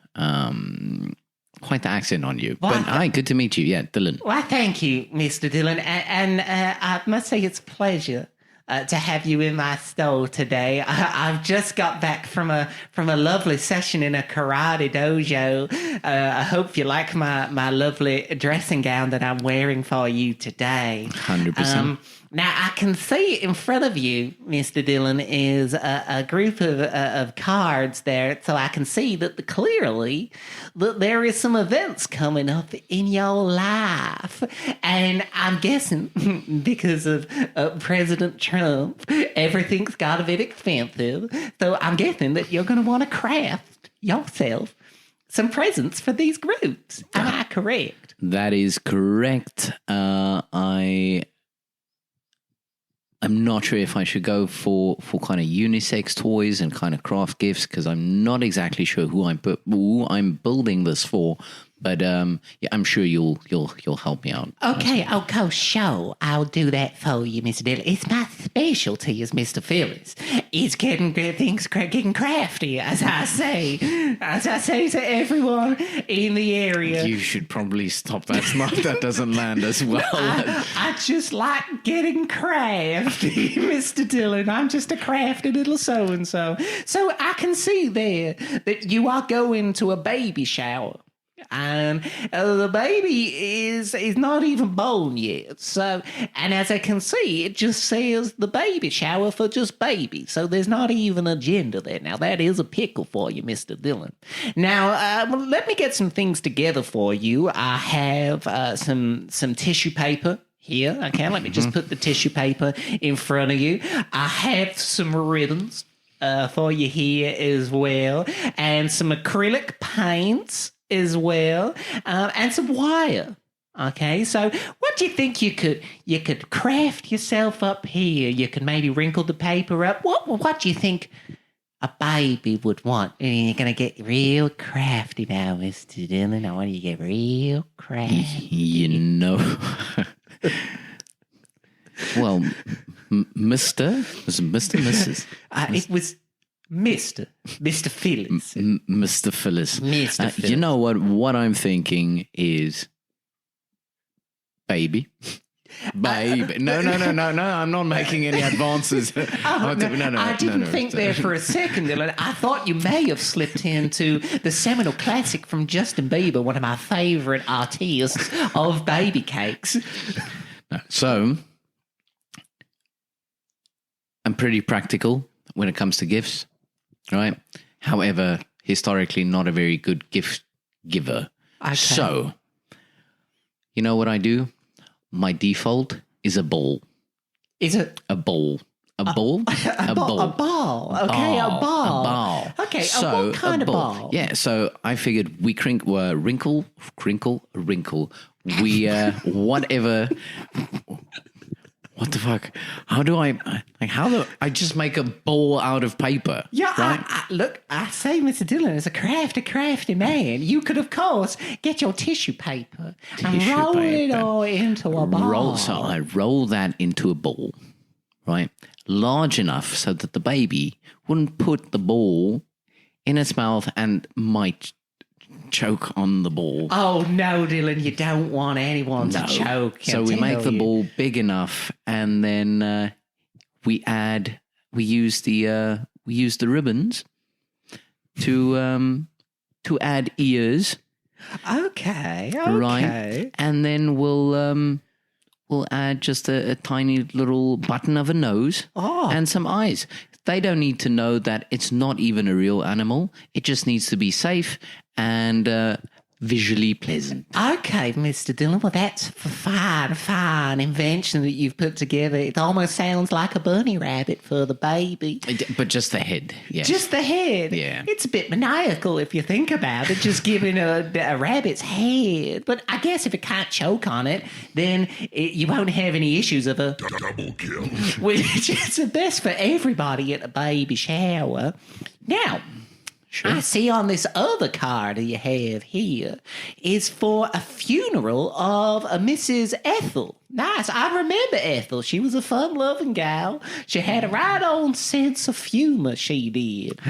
accent on you. But hi, good to meet you. Yeah, Dylan. Well, thank you, Mr. Dylan. And I must say it's a pleasure to have you in my store today. I've just got back from a lovely session in a karate dojo. I hope you like my lovely dressing gown that I'm wearing for you today. 100%. Now, I can see in front of you, Mr. Dylan, is a group of cards there, so I can see that clearly that there is some events coming up in your life. And I'm guessing because of President Trump, everything's got a bit expensive. So I'm guessing that you're going to want to craft yourself some presents for these groups. Am I correct? That is correct. I'm not sure if I should go for kind of unisex toys and kind of craft gifts because I'm not exactly sure who I'm building this for. But yeah, I'm sure you'll help me out. Okay, oh, sure. I'll do that for you, Mr. Dillon. It's my specialty as Mr. Fillis. It's getting crafty, as I say to everyone in the area. You should probably stop that. That doesn't land as well. I just like getting crafty, Mr. Dillon. I'm just a crafty little so-and-so. So I can see there that you are going to a baby shower. And the baby is not even born yet. So, and as I can see, it just says the baby shower for just baby. So there's not even a gender there. Now, that is a pickle for you, Mr. Dillon. Now, let me get some things together for you. I have some tissue paper here. Okay, let me just put the tissue paper in front of you. I have some ribbons for you here as well, and some acrylic paints as well, and some wire. Okay, so what do you think you could craft yourself up here? You could maybe wrinkle the paper up. What do you think a baby would want? You're gonna get real crafty now, Mr. Dillon. I want you to get real crafty. You know, well, Mrs. It was Mr. Fillis. Mr. Fillis. Mr. Fillis. You know what I'm thinking is baby. Baby. No, I'm not making any advances. I didn't think there for a second, Dylan. I thought you may have slipped into the seminal classic from Justin Bieber, one of my favorite artists of baby cakes. No, so I'm pretty practical when it comes to gifts. Right. However, historically, not a very good gift giver. Okay. So, you know what I do? My default is a ball. Is it a ball? A ball? A ball. Okay, a ball. Okay, so what kind of ball? Yeah, so I figured we wrinkle. We whatever. What the fuck? How do I just make a ball out of paper? Yeah, right? Look, I say, Mr. Dillon is a crafty man. You could, of course, get your tissue paper and roll it all into a ball. So I roll that into a ball, right? Large enough so that the baby wouldn't put the ball in its mouth and might choke on the ball. Oh no, Dylan, you don't want anyone to choke. So we make the ball big enough, and then we use the ribbons to add ears. Okay. Right, and then we'll add just a tiny little button of a nose and some eyes. They don't need to know that it's not even a real animal. It just needs to be safe and visually pleasant. Okay, Mr. Dillon. Well, that's a fine invention that you've put together. It almost sounds like a bunny rabbit for the baby. But just the head, yes. Just the head. Yeah. It's a bit maniacal if you think about it, just giving a rabbit's head. But I guess if it can't choke on it, then you won't have any issues of a Double kill. which is the best for everybody at a baby shower. Now, Sure. I see on this other card you have here is for a funeral of a Mrs. Ethel. Nice. I remember Ethel. She was a fun-loving gal. She had a right on sense of humor, she did.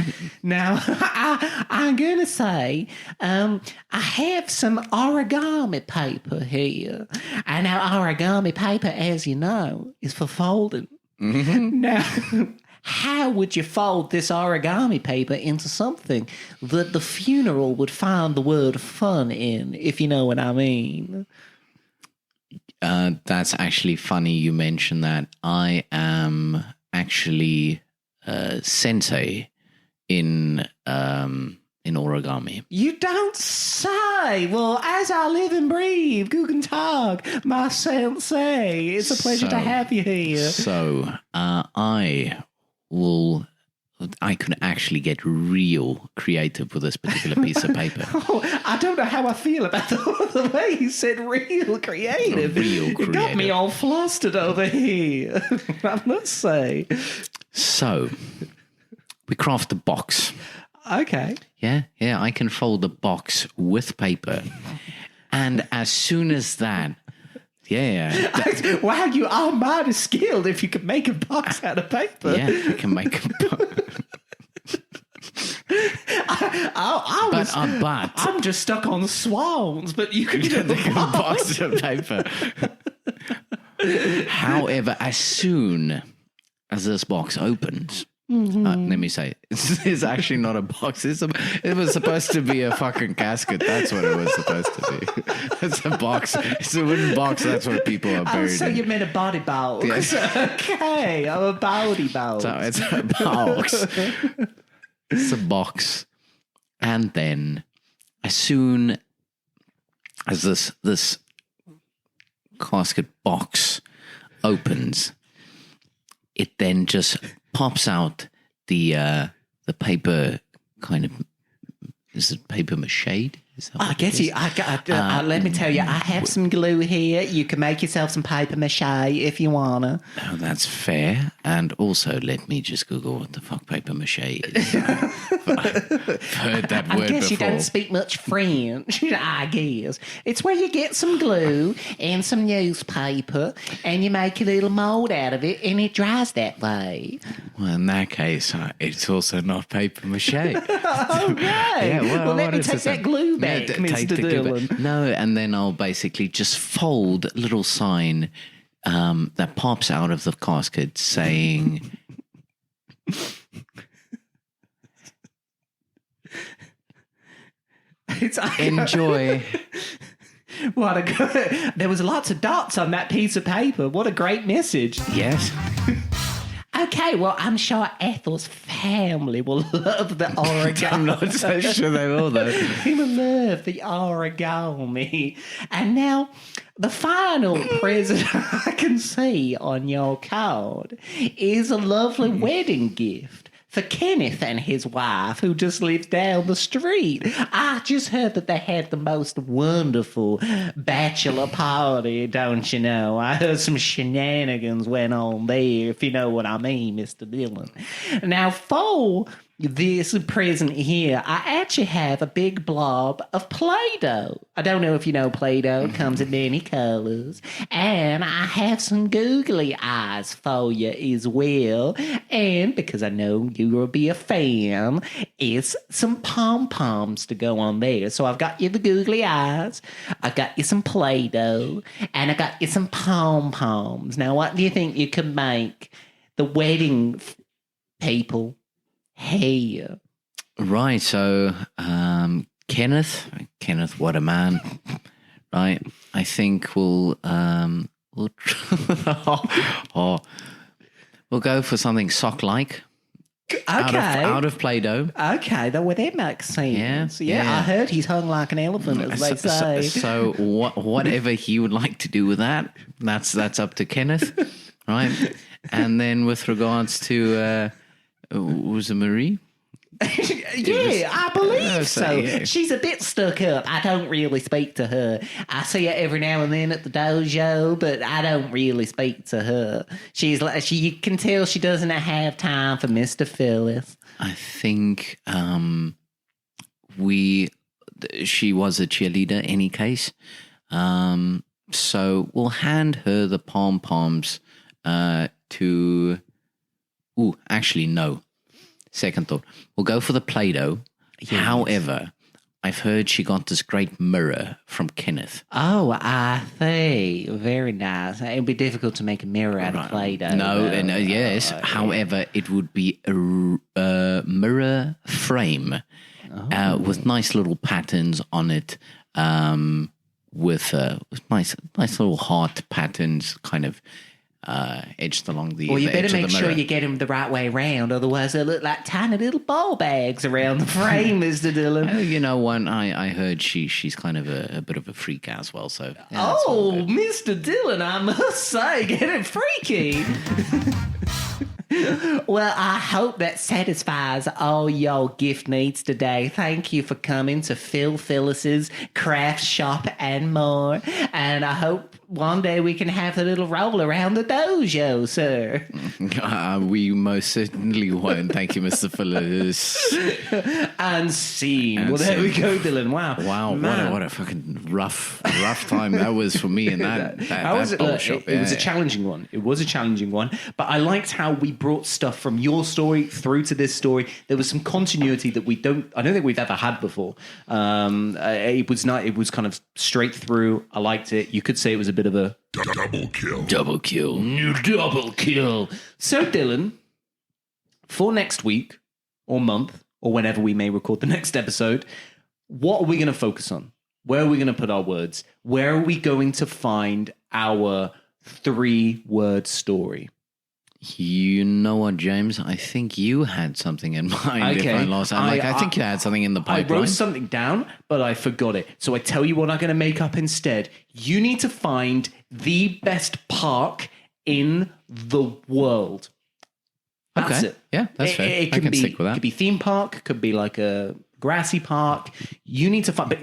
Now, I'm going to say I have some origami paper here. And now origami paper, as you know, is for folding. Mm-hmm. Now, how would you fold this origami paper into something that the funeral would find the word fun in, if you know what I mean? That's actually funny you mention that. I am actually sensei in origami. You don't say. Well, as I live and breathe, Guten Tag, my sensei. It's a pleasure to have you here. So I could actually get real creative with this particular piece of paper. I don't know how I feel about the way you said real creative. Real creative. It got me all flustered over here, I must say. So, we craft a box. Okay. Yeah, I can fold the box with paper. And as soon as that, yeah. Wow, you are mighty skilled if you could make a box out of paper. Yeah, you can make a but I'm just stuck on swans, but you could get the box of paper. However, as soon as this box opens, let me say, it's actually not a box. It was supposed to be a fucking casket. That's what it was supposed to be. It's a box. It's a wooden box. That's what people are buried so in. you meant a body box. Yes. Okay, I'm a body box. So it's a box. It's a box. And then as soon as this casket box opens, it then just pops out the paper kind of, is it paper mache? I get you. Let me tell you, I have some glue here. You can make yourself some paper mache if you wanna. Oh, that's fair. And also, let me just Google what the fuck paper mache is. I've heard that word before. I guess you don't speak much French, I guess. It's where you get some glue and some newspaper and you make a little mold out of it and it dries that way. Well, in that case, it's also not paper mache. Okay. Yeah, well, let me what take is that it? glue back, Yeah, Mr. take the glue Dillon. back. No, and then I'll basically just fold a little sign that pops out of the casket saying... Enjoy. What a good... There was lots of dots on that piece of paper. What a great message. Yes. Okay, well, I'm sure Ethel's family will love the origami. I'm not so sure they will, though. He will love the origami. And now, the final present I can see on your card is a lovely wedding gift for Kenneth and his wife, who just lives down the street. I just heard that they had the most wonderful bachelor party, don't you know? I heard some shenanigans went on there, if you know what I mean, Mr. Dillon. Now, for this present here, I actually have a big blob of Play-Doh. I don't know if you know Play-Doh. It comes in many colors. And I have some googly eyes for you as well. And because I know you will be a fan, it's some pom-poms to go on there. So I've got you the googly eyes, I got you some Play-Doh, and I got you some pom-poms. Now, what do you think you could make the wedding people hair? Right, so Kenneth, what a man, right? I think we'll we'll go for something sock-like. Okay. Out of Play-Doh. Okay, well, that makes sense. Yeah, I heard he's hung like an elephant, as they say. So whatever he would like to do with that, that's up to Kenneth, right? And then with regards to, was it Marie? Yeah, I believe so. Yeah. She's a bit stuck up. I don't really speak to her. I see her every now and then at the dojo, but I don't really speak to her. She's like, you can tell she doesn't have time for Mr. Fillis. I think she was a cheerleader any case. So we'll hand her the pom-poms to... Ooh, actually, no. Second thought. We'll go for the Play-Doh. Yes. However, I've heard she got this great mirror from Kenneth. Oh, I see. Very nice. It would be difficult to make a mirror out of Play-Doh. No, yes. However, it would be a mirror frame with nice little patterns on it, with nice little heart patterns kind of edged along the Well, you the better edge of make the sure mirror. you get them the right way around, otherwise they look like tiny little ball bags around the frame, Mr. Dillon. Oh, you know, I heard she's kind of a bit of a freak as well. So yeah, that's all good. Mr. Dillon, I must say, getting freaky. Well, I hope that satisfies all your gift needs today. Thank you for coming to Phil Fillis's craft shop and more. And I hope one day we can have a little roll around the dojo, sir. We most certainly won't. Thank you, Mr. Fillis. And scene. And Well, there we scene. go, Dylan. Wow. Wow, Man. what a fucking rough time that was for me in that bottle shop. It was a challenging one. It was a challenging one. But I liked how we brought stuff from your story through to this story. There was some continuity that I don't think we've ever had before. It was not. It was kind of straight through. I liked it. You could say it was a bit of a Double kill. Double kill. double kill. So, Dylan, for next week or month or whenever we may record the next episode, what are we going to focus on? Where are we going to put our words? Where are we going to find our 3-word story? You know what, James? I think you had something in mind. Okay. If I lost, I think you had something in the I pipeline. wrote something down, but I forgot it. So I tell you what I'm going to make up instead. You need to find the best park in the world. That's Okay. it. Yeah, that's fair. It I can can be, stick with that. Could be theme park. Could be like a grassy park. You need to find, but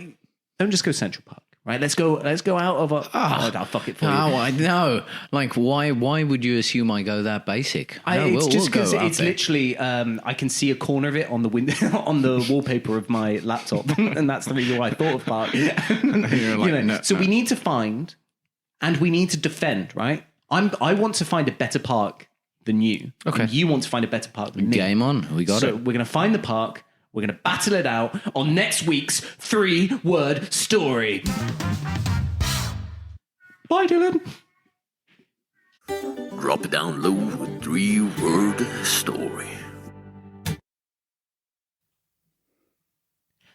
don't just go Central Park. Right, let's go out of a. I'll fuck it for you. Oh, I know. Like, why would you assume I go that basic? It's just because go out it's there. literally. I can see a corner of it on the window, on the wallpaper of my laptop, and that's the reason why I thought of park. You're like, no, so no. we need to find, and we need to defend. Right, I want to find a better park than you. Okay. And you want to find a better park than me. Game on. We got So it. we're going to find the park. We're going to battle it out on next week's 3-word story. Bye, Dylan. Drop it down low with 3-word story.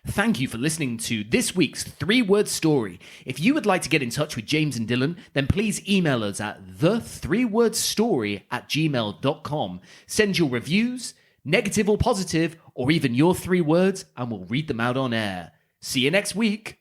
Thank you for listening to this week's 3-word story. If you would like to get in touch with James and Dylan, then please email us at the3wordstory@gmail.com. Send your reviews, negative or positive, or even your 3 words, and we'll read them out on air. See you next week.